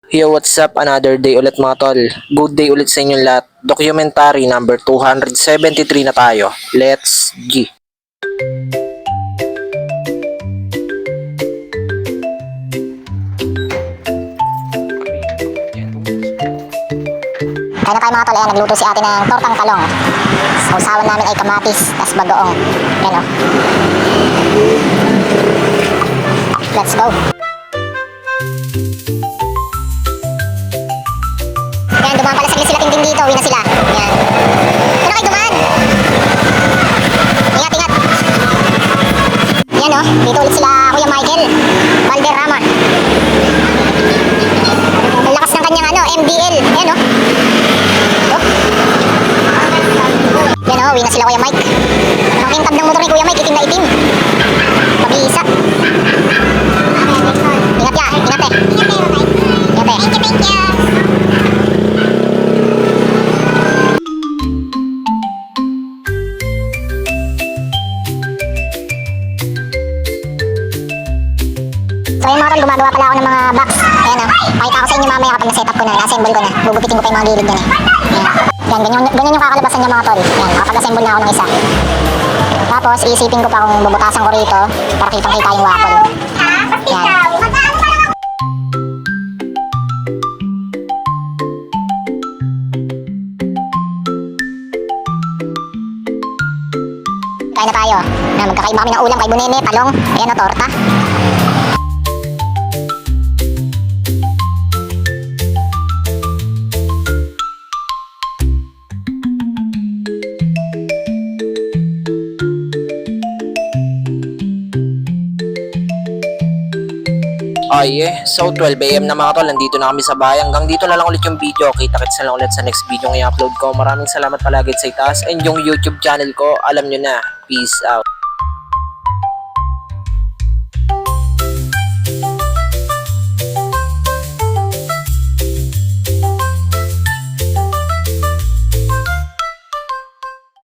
Yo, what's up? Another day ulit mga tol. Good day ulit sa inyong lahat. Documentary number 273 na tayo. Let's G. Kaya na tayo mga tol, ayan, nagluto si ate ng tortang talong. Sausawan namin ay kamatis, tas bagoong. Yan o. Let's go. Yan, dumaan pala saglit sila ting dito. Uwi na sila. Yan. Ano kayo dumaan? Ingat, ingat. Yan o, dito ulit sila Kuya Michael Valderrama. Ang lakas ng kanyang MDL. Yan o. Yan o, uwi na sila Kuya Mike. Ang kintab ng motor ni Kuya Mike, itim na itim. Pabisa. Ingat ya, ingat eh. Ingat eh. Thank you. So yun mga tol, gumagawa pala ako ng mga box. Ayan o, pakita ko sa inyo mamaya kapag na-setup ko na, na-assemble ko na. Gugupitin ko pa yung mga gilid yan eh. Yan, ganyan yung kakalabasan niya mga tol. Yan, makapag-assemble na ako ng isa. Tapos, iisipin ko pa kung bubutasan ko rito para kitang-kita yung waffle. Yan. Kain na tayo. Magkakaiba kami ng ulam kay Bunene, talong, ayan o, torta. So 12 AM na mga tol, nandito na kami sa bahay. Hanggang dito na lang ulit yung video. Kita-kits na lang ulit sa next video ng i-upload ko. Maraming salamat palagi sa itaas. And yung YouTube channel ko, alam nyo na. Peace out.